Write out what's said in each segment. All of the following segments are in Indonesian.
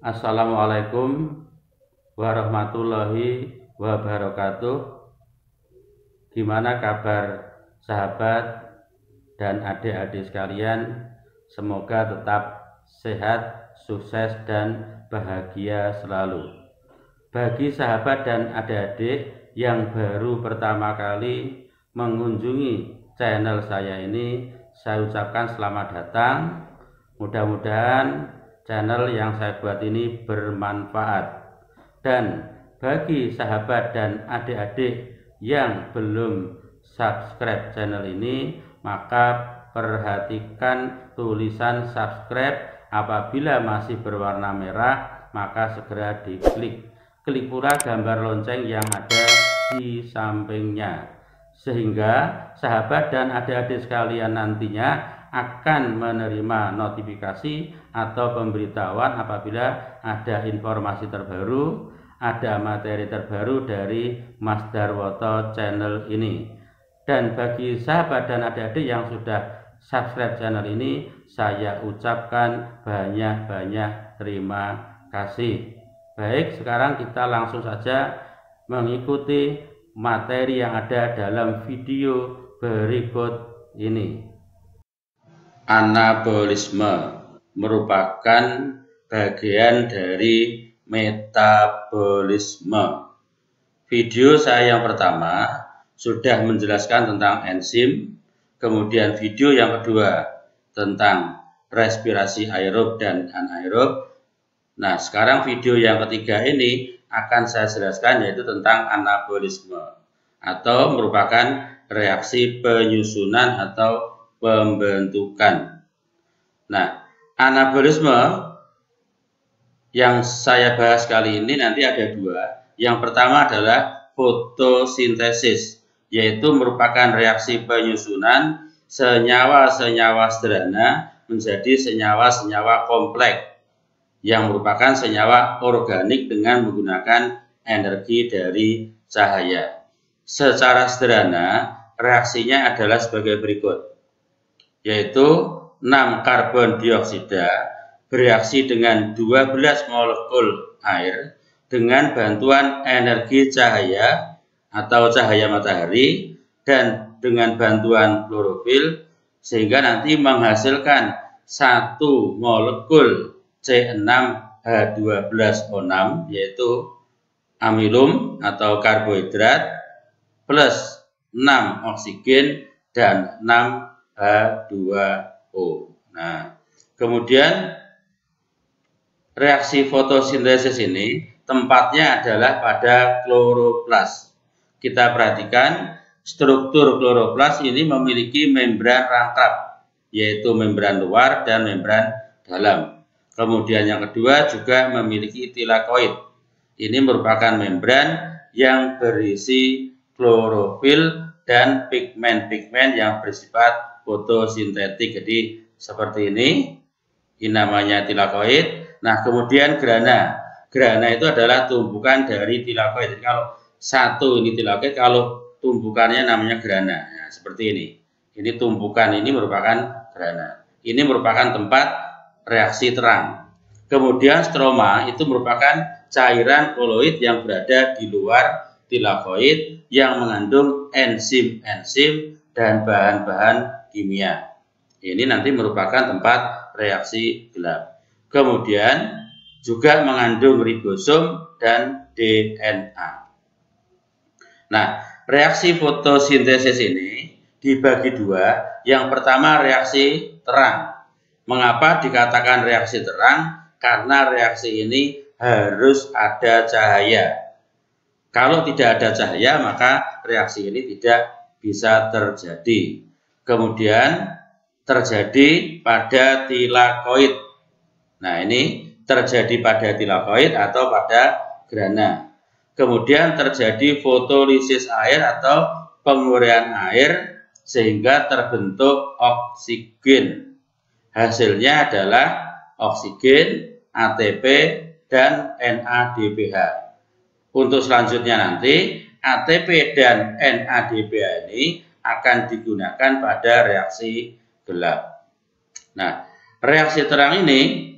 Assalamualaikum warahmatullahi wabarakatuh. Gimana kabar sahabat dan adik-adik sekalian? Semoga tetap sehat, sukses, dan bahagia selalu. Bagi sahabat dan adik-adik yang baru pertama kali mengunjungi channel saya ini, saya ucapkan selamat datang. Mudah-mudahan channel yang saya buat ini bermanfaat. Dan bagi sahabat dan adik-adik yang belum subscribe channel ini, maka perhatikan tulisan subscribe. Apabila masih berwarna merah, maka segera diklik. Klik pula gambar lonceng yang ada di sampingnya, sehingga sahabat dan adik-adik sekalian nantinya akan menerima notifikasi atau pemberitahuan apabila ada informasi terbaru, ada materi terbaru dari Mas Darwoto channel ini. Dan bagi sahabat dan adik-adik yang sudah subscribe channel ini, saya ucapkan banyak-banyak terima kasih. Baik, sekarang kita langsung saja mengikuti materi yang ada dalam video berikut ini. Anabolisme merupakan bagian dari metabolisme. Video saya yang pertama sudah menjelaskan tentang enzim, kemudian video yang kedua tentang respirasi aerob dan anaerob. Nah, sekarang video yang ketiga ini akan saya jelaskan, yaitu tentang anabolisme atau merupakan reaksi penyusunan atau pembentukan. Nah, anabolisme yang saya bahas kali ini nanti ada dua. Yang pertama adalah fotosintesis, yaitu merupakan reaksi penyusunan senyawa-senyawa sederhana menjadi senyawa-senyawa kompleks yang merupakan senyawa organik dengan menggunakan energi dari cahaya. Secara sederhana, reaksinya adalah sebagai berikut, yaitu 6 karbon dioksida bereaksi dengan 12 molekul air dengan bantuan energi cahaya atau cahaya matahari dan dengan bantuan klorofil, sehingga nanti menghasilkan 1 molekul C6H12O6, yaitu amilum atau karbohidrat, plus 6 oksigen dan 6 H2O. Nah, kemudian reaksi fotosintesis ini tempatnya adalah pada kloroplas. Kita perhatikan struktur kloroplas ini memiliki membran rangkap, yaitu membran luar dan membran dalam. Kemudian yang kedua juga memiliki tilakoid. Ini merupakan membran yang berisi klorofil dan pigmen-pigmen yang bersifat fotosintetik. Jadi seperti ini namanya tilakoid. Nah, kemudian grana. Grana itu adalah tumbukan dari tilakoid. Jadi kalau satu ini tilakoid, kalau tumbukannya namanya grana. Nah, seperti ini. Ini tumbukan ini merupakan grana. Ini merupakan tempat reaksi terang. Kemudian stroma itu merupakan cairan koloid yang berada di luar tilakoid yang mengandung enzim-enzim dan bahan-bahan kimia. Ini nanti merupakan tempat reaksi gelap. Kemudian juga mengandung ribosom dan DNA. Nah, reaksi fotosintesis ini dibagi dua. Yang pertama reaksi terang. Mengapa dikatakan reaksi terang? Karena reaksi ini harus ada cahaya. Kalau tidak ada cahaya, maka reaksi ini tidak bisa terjadi. Kemudian terjadi pada tilakoid. Nah, ini terjadi pada tilakoid atau pada grana. Kemudian terjadi fotolisis air atau penguraian air sehingga terbentuk oksigen. Hasilnya adalah oksigen, ATP, dan NADPH. Untuk selanjutnya nanti ATP dan NADPH ini akan digunakan pada reaksi gelap. Nah, reaksi terang ini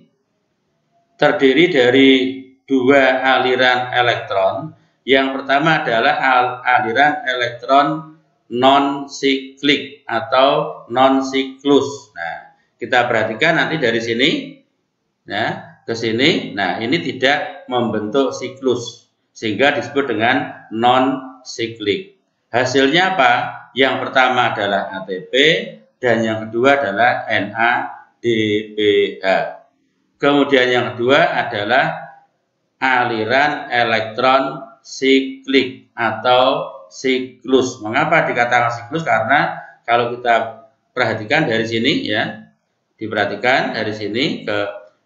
terdiri dari dua aliran elektron. Yang pertama adalah aliran elektron non-siklik atau non-siklus. Nah, kita perhatikan nanti dari sini, nah, ke sini. Nah, ini tidak membentuk siklus, sehingga disebut dengan non-siklik. Hasilnya apa? Yang pertama adalah ATP dan yang kedua adalah NADPH. Kemudian yang kedua adalah aliran elektron siklik atau siklus. Mengapa dikatakan siklus? Karena kalau kita perhatikan dari sini ya, diperhatikan dari sini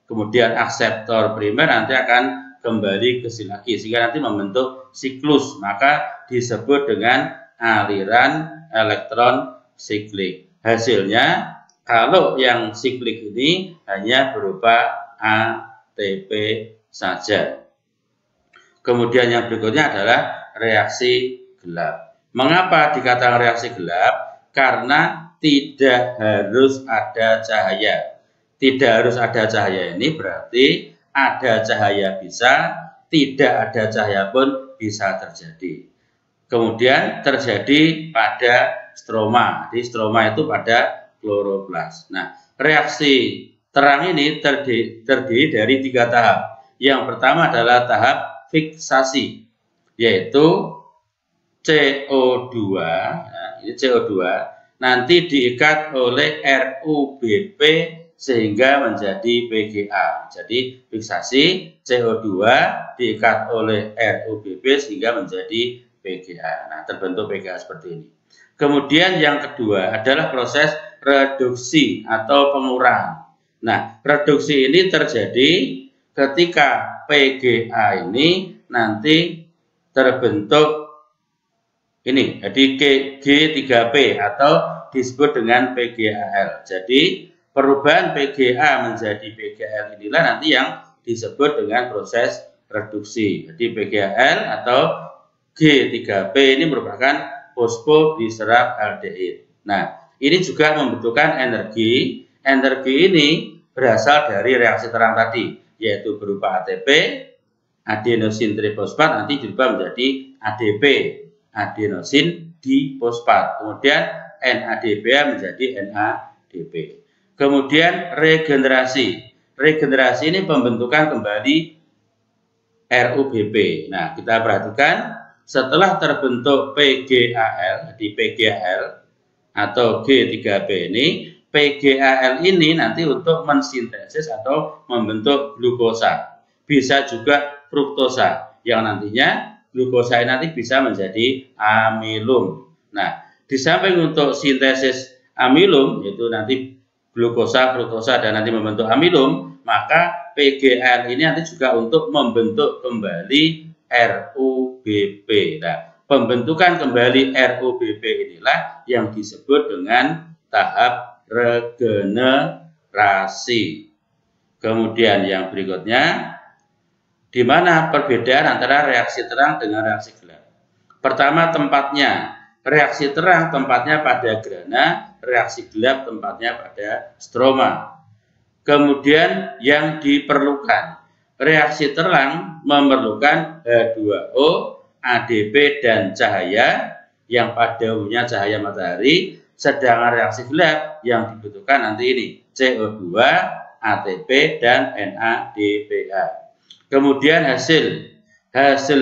kemudian akseptor primer nanti akan kembali ke sini lagi sehingga nanti membentuk siklus, maka disebut dengan aliran elektron siklik. Hasilnya kalau yang siklik ini hanya berupa ATP saja. Kemudian yang berikutnya adalah reaksi gelap. Mengapa dikatakan reaksi gelap? Karena tidak harus ada cahaya. Tidak harus ada cahaya ini berarti ada cahaya bisa, tidak ada cahaya pun bisa terjadi. Kemudian terjadi pada stroma. Di stroma itu pada kloroplas. Nah, reaksi terang ini terdiri dari 3 tahap. Yang pertama adalah tahap fiksasi, yaitu CO2. Nah, ini CO2 nanti diikat oleh RUBP sehingga menjadi PGA. Jadi fiksasi CO2 diikat oleh RUBP sehingga menjadi PGA. Nah, terbentuk PGA seperti ini. Kemudian yang kedua adalah proses reduksi atau pengurangan. Nah, reduksi ini terjadi ketika PGA ini nanti terbentuk ini, jadi G3P atau disebut dengan PGAL. Jadi perubahan PGA menjadi PGAL inilah nanti yang disebut dengan proses reduksi. Jadi PGAL atau G3P ini merupakan fosfogliserdaldehyde. Nah, ini juga membutuhkan energi. Energi ini berasal dari reaksi terang tadi, yaitu berupa ATP, adenosin trifosfat nanti dirubah menjadi ADP, adenosin difosfat. Kemudian NADPH menjadi NADP. Kemudian regenerasi. Regenerasi ini pembentukan kembali RUBP. Nah, kita perhatikan setelah terbentuk PGAL, di PGAL atau G3P ini, PGAL ini nanti untuk mensintesis atau membentuk glukosa. Bisa juga fruktosa yang nantinya glukosa ini nanti bisa menjadi amilum. Nah, di samping untuk sintesis amilum, yaitu nanti glukosa, fruktosa dan nanti membentuk amilum, maka PGAL ini nanti juga untuk membentuk kembali RUBP. Nah, pembentukan kembali RUBP inilah yang disebut dengan tahap regenerasi. Kemudian yang berikutnya, di mana perbedaan antara reaksi terang dengan reaksi gelap. Pertama, tempatnya. Reaksi terang tempatnya pada grana, reaksi gelap tempatnya pada stroma. Kemudian yang diperlukan. Reaksi terang memerlukan H2O, ADP, dan cahaya, yang pada umumnya cahaya matahari. Sedangkan reaksi gelap yang dibutuhkan nanti ini CO2, ATP, dan NADPH. Kemudian hasil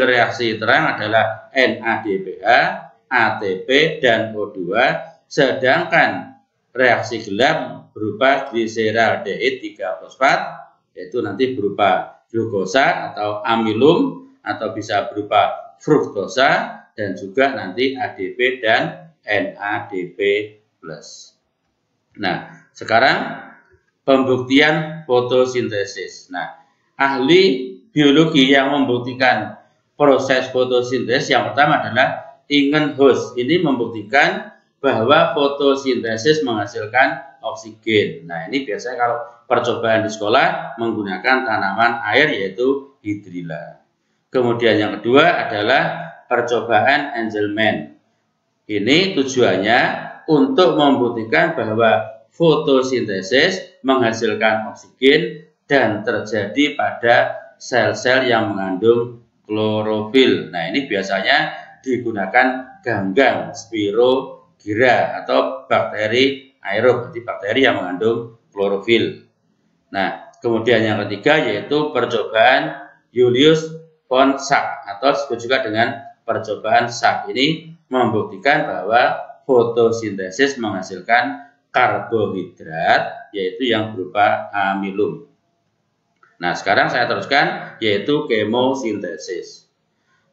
reaksi terang adalah NADPH, ATP, dan O2. Sedangkan reaksi gelap berupa gliseraldehyde 3-fosfat, yaitu nanti berupa glukosa atau amilum, atau bisa berupa fruktosa, dan juga nanti ADP dan NADP+. Nah, sekarang pembuktian fotosintesis. Nah, ahli biologi yang membuktikan proses fotosintesis yang pertama adalah Ingenhousz. Ini membuktikan bahwa fotosintesis menghasilkan oksigen. Nah, ini biasanya kalau percobaan di sekolah menggunakan tanaman air yaitu hidrilla. Kemudian yang kedua adalah percobaan Angelman. Ini tujuannya untuk membuktikan bahwa fotosintesis menghasilkan oksigen dan terjadi pada sel-sel yang mengandung klorofil. Nah, ini biasanya digunakan ganggang, spirogyra atau bakteri aerob, jadi bakteri yang mengandung klorofil. Nah, kemudian yang ketiga yaitu percobaan Julius von Schack atau disebut juga dengan percobaan Schack. Ini membuktikan bahwa fotosintesis menghasilkan karbohidrat yaitu yang berupa amilum. Nah, sekarang saya teruskan yaitu kemosintesis.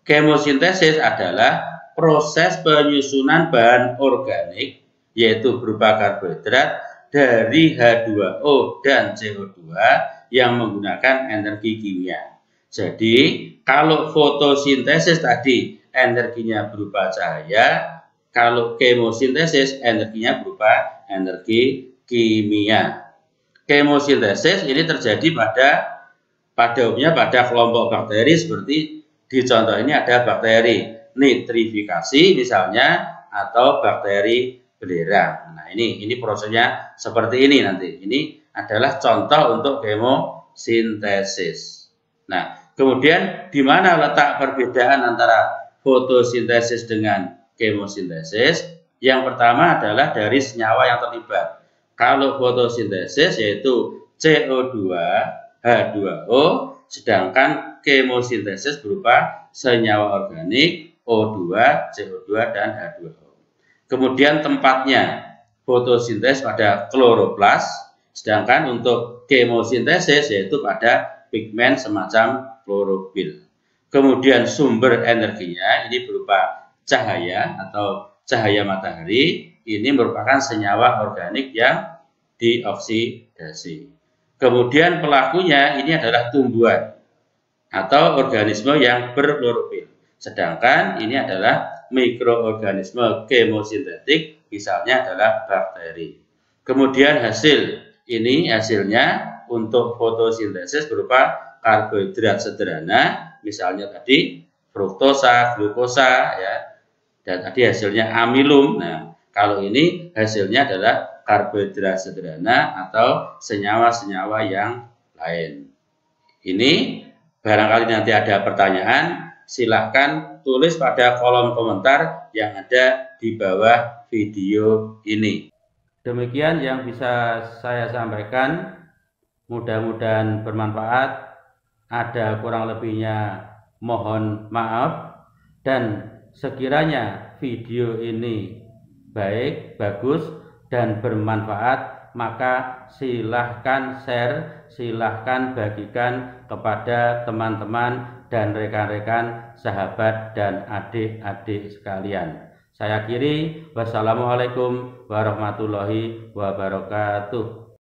Kemosintesis adalah proses penyusunan bahan organik yaitu berupa karbohidrat dari H2O dan CO2 yang menggunakan energi kimia. Jadi, kalau fotosintesis tadi energinya berupa cahaya, kalau kemosintesis energinya berupa energi kimia. Kemosintesis ini terjadi pada umumnya pada kelompok bakteri seperti di contoh ini ada bakteri nitrifikasi misalnya atau bakteri belerang. Nah, ini prosesnya seperti ini nanti. Ini adalah contoh untuk kemosintesis. Nah, kemudian di mana letak perbedaan antara fotosintesis dengan kemosintesis? Yang pertama adalah dari senyawa yang terlibat. Kalau fotosintesis yaitu CO2, H2O, sedangkan kemosintesis berupa senyawa organik O2, CO2, dan H2O. Kemudian tempatnya fotosintesis pada kloroplas, sedangkan untuk kemosintesis yaitu pada pigmen semacam klorofil. Kemudian sumber energinya ini berupa cahaya atau cahaya matahari, ini merupakan senyawa organik yang dioksidasi. Kemudian pelakunya ini adalah tumbuhan atau organisme yang berklorofil. Sedangkan ini adalah mikroorganisme kemosintetik, misalnya adalah bakteri. Kemudian hasilnya untuk fotosintesis berupa karbohidrat sederhana, misalnya tadi fruktosa, glukosa, ya, dan tadi hasilnya amilum. Nah, kalau ini hasilnya adalah karbohidrat sederhana atau senyawa-senyawa yang lain. Ini barangkali nanti ada pertanyaan, silahkan tulis pada kolom komentar yang ada di bawah video ini. Demikian yang bisa saya sampaikan, mudah-mudahan bermanfaat. Ada kurang lebihnya mohon maaf, dan sekiranya video ini baik, bagus, dan bermanfaat, maka silahkan share, silahkan bagikan kepada teman-teman dan rekan-rekan, sahabat, dan adik-adik sekalian. Saya akhiri, wassalamualaikum warahmatullahi wabarakatuh.